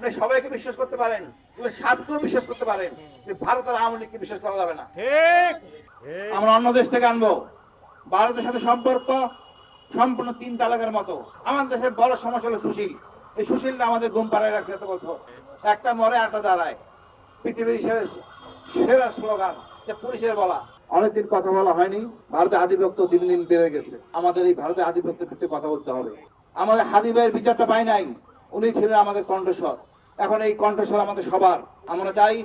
আপনি সবাইকে বিশ্বাস করতে পারেন, কিন্তু সাতকেও বিশ্বাস করতে পারেন, ভারত আর আওয়ামী লীগকে বিশ্বাস করা যাবে না। আমরা অন্য দেশ থেকে আনবো। ভারতের সাথে সম্পর্ক সম্পূর্ণ 3 তালাকের মতো। আমাদের দেশের বড় সমস্যা হলো সুশীল। এই সুশীলটা আমাদের ঘুম পাড়ায় রাখছে এত বছর। একটা মরে একটা দাঁড়ায়। পৃথিবীর সেরা স্লোগান যে পুলিশের বলা। অনেকদিন কথা বলা হয়নি। ভারতের আধিপত্য দিন দিন বেড়ে গেছে। আমাদের এই ভারতের আধিপত্যের বিরুদ্ধে কথা বলতে হবে। আমাদের হাদি ভাইয়ের বিচারটা পাই নাই, উনি ছিলেন আমাদের কণ্ঠস্বর। এখন এই কণ্ঠস্বর আমাদের সবার। আমরা চাই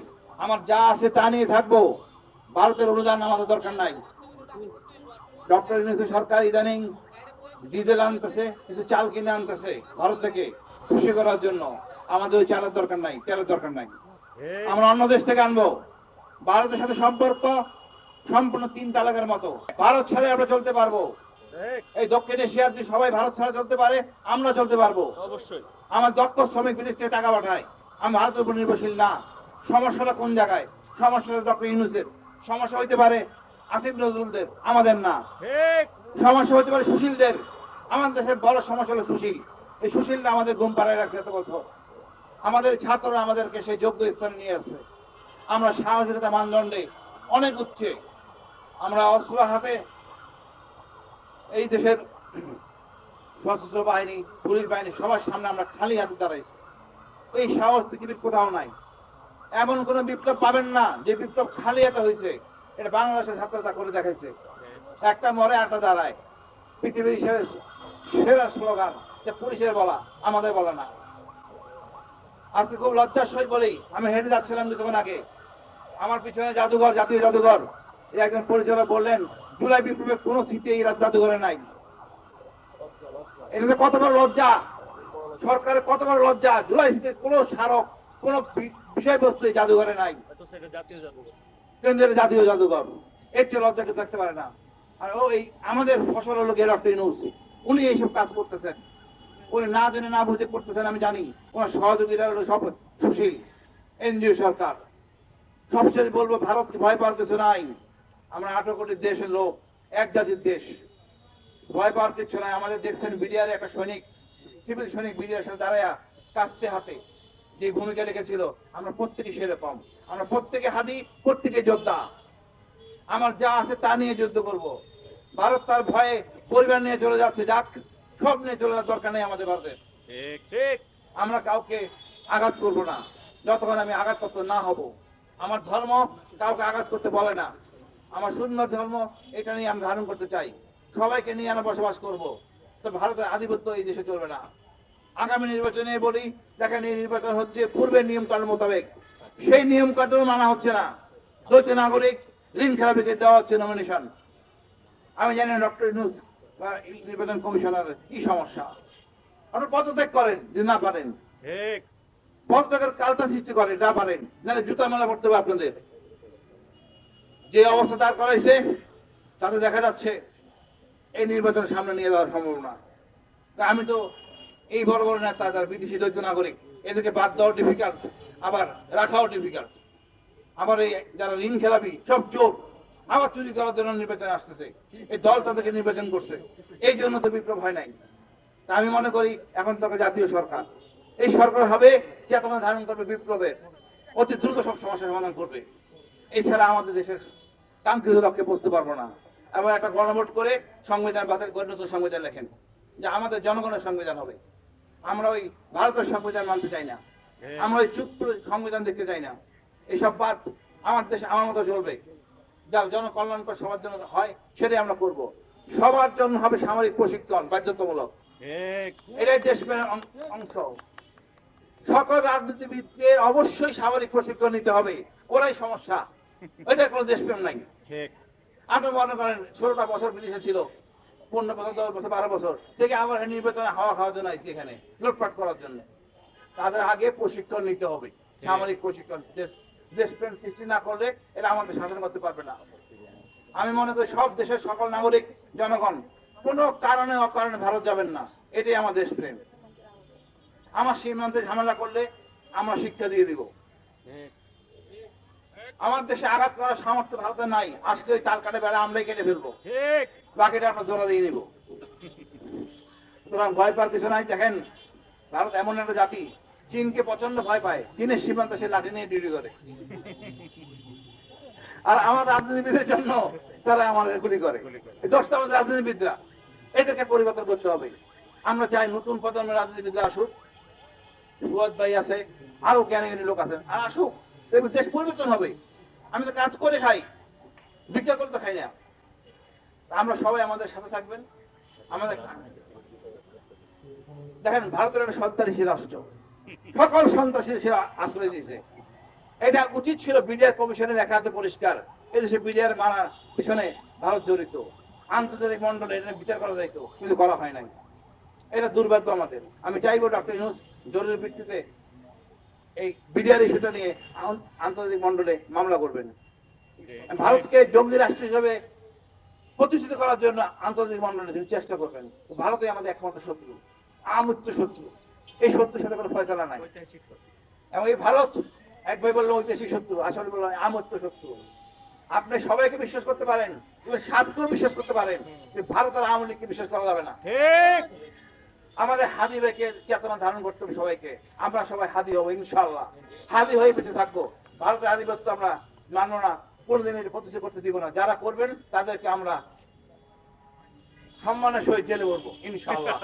আমার যা আছে তা নিয়ে থাকবো। ভারতের অনুদান আমাদের দরকার নাই। ডক্টর ইউনূস সরকার ইদানিং ডিজেল আনতেছে, কিছু চাল কিনে আনতেছে ভারত থেকে খুশি করার জন্য। আমাদের ওই চালের দরকার নাই, তেলের দরকার নাই। আমরা অন্য দেশ থেকে আনবো। ভারতের সাথে সম্পর্ক সম্পূর্ণ 3 তালাকের মতো। ভারত ছাড়া আমরা চলতে পারবো। এই দক্ষিণ এশিয়ার যে সবাই ভারত ছাড়া চলতে পারে, আমরা চলতে পারবো অবশ্যই। আমার দক্ষ শ্রমিক বিদেশ থেকে টাকা পাঠায়, আমি ভারতের উপর নির্ভরশীল না। সমস্যাটা কোন জায়গায়? সমস্যাটা ডক্টর ইউনূসের। সমস্যা হইতে পারে আসিফ নজরুলদের, আমাদের না। সমস্যা হতে পারে সুশীলদের। আমাদের দেশের বড় সমস্যা হলো সুশীল। এই সুশীলটা আমাদের ঘুম পাড়ায় রাখছে এত বছর। আমাদের ছাত্ররা আমাদেরকে সেই যোগ্য স্থানে নিয়ে আসছে। আমরা সাহসিকতা মানদণ্ডে অনেক উচ্চে। আমরা অস্ত্র হাতে এই দেশের সশস্ত্র বাহিনী, পুলিশ বাহিনী সবার সামনে আমরা খালি হাতে দাঁড়াইছি। এই সাহস পৃথিবীর কোথাও নাই। এমন কোন বিপ্লব পাবেন না যে বিপ্লব খালি হাতে হয়েছে। এটা বাংলাদেশের ছাত্ররা করে দেখাইছে। একটা মরে একটা দাঁড়ায়। পৃথিবীর সেরা স্লোগান যে পুলিশের বলা, আমাদের বলা না। আজকে খুব লজ্জার সহিত বলি, আমি হেঁটে যাচ্ছিলাম কিছুক্ষণ আগে, আমার পিছনে জাদুঘর, জাতীয় জাদুঘর। একজন পরিচালক বললেন জুলাই বিপ্লবের কোন স্মৃতি এই জাদুঘরে নাই। এটা কত বড় লজ্জা, সরকারের কত বড় লজ্জা। জুলাই স্মৃতির কোন স্মারক, কোন বিষয়বস্তু এই জাদুঘরে নাই। কেন্দ্রের জাতীয় জাদুঘর, এর চেয়ে লজ্জা কেউ থাকতে পারে না। আর এই আমাদের ফসল হলো ডক্টর ইউনূস, উনি এইসব কাজ করতেছেন। উনি না জেনে না বুঝে করতেছেন, আমি জানি। ওনার সহযোগীরা হলো সব সুশীল এনজিও সরকার। সবশেষ বলবো, ভারতকে ভয় পাওয়ার কিছু নাই। আমরা 18 কোটি দেশের লোক, এক জাতির দেশ। ভয় পাওয়ার কিছু নাই। আমাদের দেখছেন বিডিআর একটা সৈনিক, সিভিল সৈনিক বিডিআর সাথে দাঁড়ায়া কাস্তে হাতে যে ভূমিকা রেখেছিল, আমরা প্রত্যেকে সেরকম। আমরা প্রত্যেকে হাদি, প্রত্যেকে যোদ্ধা। আমার যা আছে তা নিয়ে যুদ্ধ করব। ভারত তার ভয়ে পরিবার নিয়ে চলে যাচ্ছে, যাক, সব নিয়ে চলে যাওয়ার দরকার নেই আমাদের ভারতের। আমরা কাউকে আঘাত করব না যতক্ষণ আমি আঘাতপ্রাপ্ত না হব। আমার ধর্ম কাউকে আঘাত করতে বলে না। আমার সুন্দর ধর্ম, এটা নিয়ে আমি ধারণ করতে চাই। সবাইকে নিয়ে আমরা বসবাস করব। তো ভারতের আধিপত্য এই দেশে চলবে না। আগামী নির্বাচনে বলি, দেখেন এই নির্বাচন হচ্ছে পূর্বের নিয়ম কানুন মোতাবেক, সেই নিয়ম কানুন মানা হচ্ছে না। দ্বৈত নাগরিক ঋণ খেলাপিকে দেওয়া হচ্ছে নমিনেশন। আমি জানি ডক্টর ইউনূস বা নির্বাচন কমিশনার কি সমস্যা। আপনারা পদত্যাগ করেন যদি না পারেন, পদত্যাগের কালটা সৃষ্টি করেন না পারেন, নাহলে জুতা মেলা করতে হবে আপনাদের। যে অবস্থা দাঁড় করাইছে তাতে দেখা যাচ্ছে এই নির্বাচনের সামনে নিয়ে যাওয়া সম্ভব না। আমি তো এই বড় বড় নেতা যারা বিদেশি দ্বৈত নাগরিক, এদেরকে বাদ দেওয়া ডিফিকাল্ট, আবার রাখাও ডিফিকাল্ট। আবার এই যারা ঋণ খেলাপি সব চোর, আবার চুরি করার জন্য নির্বাচনে আসতেছে। এই দল তাদেরকে নির্বাচন করছে, এই জন্য তো বিপ্লব হয় নাই। তা আমি মনে করি এখন তবে জাতীয় সরকার, এই সরকার হবে চেতনা ধারণ করবে বিপ্লবের, অতি দ্রুত সব সমস্যার সমাধান করবে। এছাড়া আমাদের দেশের কাঙ্ক্ষিত লক্ষ্যে পৌঁছতে পারবো না। এবং একটা গণভোট করে সংবিধান বাতিল করে নতুন সংবিধান লেখেন, যে আমাদের জনগণের সংবিধান হবে। আমরা ওই ভারতের সংবিধান মানতে চাই না, আমরা ওই চুপ সংবিধান দেখতে চাই না। এইসব বাদ, আমার দেশে আমার মতো চলবে, যা জনকল্যাণকর সবার জন্য হয় সেটাই আমরা করব। সবার জন্য হবে সামরিক প্রশিক্ষণ বাধ্যতামূলক, এটাই দেশপ্রেমের অংশ। সকল রাজনীতিবিদকে অবশ্যই সামরিক প্রশিক্ষণ নিতে হবে, ওরাই সমস্যা, এটা কোনো দেশপ্রেম নাই। আপনি মনে করেন 16টা বছর বিদেশে ছিল, 15 বছর 10 বছর 12 বছর থেকে আমার নির্বাচনে হাওয়া খাওয়ার জন্য আসছি এখানে লুটপাট করার জন্য। তাদের আগে প্রশিক্ষণ নিতে হবে, সামরিক প্রশিক্ষণ। দেশপ্রেম সৃষ্টি না করলে এরা আমাদের শাসন করতে পারবে না। আমি মনে করি সব দেশের সকল নাগরিক জনগণ কোনো কারণে অকারণে ভারত যাবেন না, এটাই আমার দেশপ্রেম। আমার সীমান্তে ঝামেলা করলে আমরা শিক্ষা দিয়ে দিব। আমার দেশে আঘাত করার সামর্থ্য ভারতের নাই, আজকে ওই তাল কাটে বেড়া আমরাই কেটে ফেলবো, বাকিটা আমরা জোড়া দিয়ে নিব। সুতরাং ভয় পাওয়ার কিছু নাই। দেখেন ভারত এমন একটা জাতি, চীনকে প্রচন্ড ভয় পায়, চীনের সীমান্ত সে লাঠি নিয়ে ডিউটি করে। আর আমার রাজনীতিবিদের জন্য তারা আমাদের গুলি করে। এই দোষটা আমাদের রাজনীতিবিদরা, এদেরকে পরিবর্তন করতে হবে। আমরা চাই নতুন প্রজন্মের রাজনীতিবিদরা আসুক, ফুয়াদ ভাই আছে, আরো জ্ঞানী জ্ঞানী লোক আছেন, আর আসুক, দেখবেন দেশ পরিবর্তন হবে। আমি তো কাজ করে খাই, ভিক্ষা করে তো খাই না। আমরা সবাই আমাদের সাথে থাকবেন। আমাদের দেখেন, ভারতের একটা সন্ত্রাসী রাষ্ট্র, সকল সন্ত্রাসী আশ্রয় দিয়েছে। এটা উচিত ছিল বিডিআর কমিশনের একাতে পরিষ্কার, এদেশে বিডিআর মারার পিছনে ভারত জড়িত, আন্তর্জাতিক মন্ডলে এটা বিচার করা যাইত, কিন্তু করা হয় নাই। এটা দুর্ভাগ্য আমাদের। আমি চাইবো ডক্টর ইউনূস জরুরি ভিত্তিতে এই বিডিআর ইস্যুটা নিয়ে আন্তর্জাতিক মন্ডলে মামলা করবেন। ভারতকে জঙ্গি রাষ্ট্র হিসেবে প্রতিষ্ঠিত করার জন্য আন্তর্জাতিক মন্ডলে চেষ্টা করবেন। ভারতে আমাদের একমাত্র শত্রু, আমূর্ত শত্রু। এই শত্রুর সাথে কোনো ফয়সালা নাই। এবং এই ভারত, এক ভাই বললো ঐতিহাসিক শত্রু, আসলে বললো আমূর্ত শত্রু। আপনি সবাইকে বিশ্বাস করতে পারেন, সাতকেও বিশ্বাস করতে পারেন, ভারত আর আওয়ামী লীগকে বিশ্বাস করা যাবে না। আমাদের হাদি ভাইকে চেতনা ধারণ করতে হবে সবাইকে। আমরা সবাই হাদি হবো ইনশাআল্লাহ, হাদি হয়ে বেঁচে থাকবো। ভারতের আধিপত্য আমরা মানব না, কোনদিন এটা প্রতিষ্ঠা করতে দিব না। যারা করবেন তাদেরকে আমরা সম্মানের সহিত জেলে বলবো ইনশাআল্লাহ।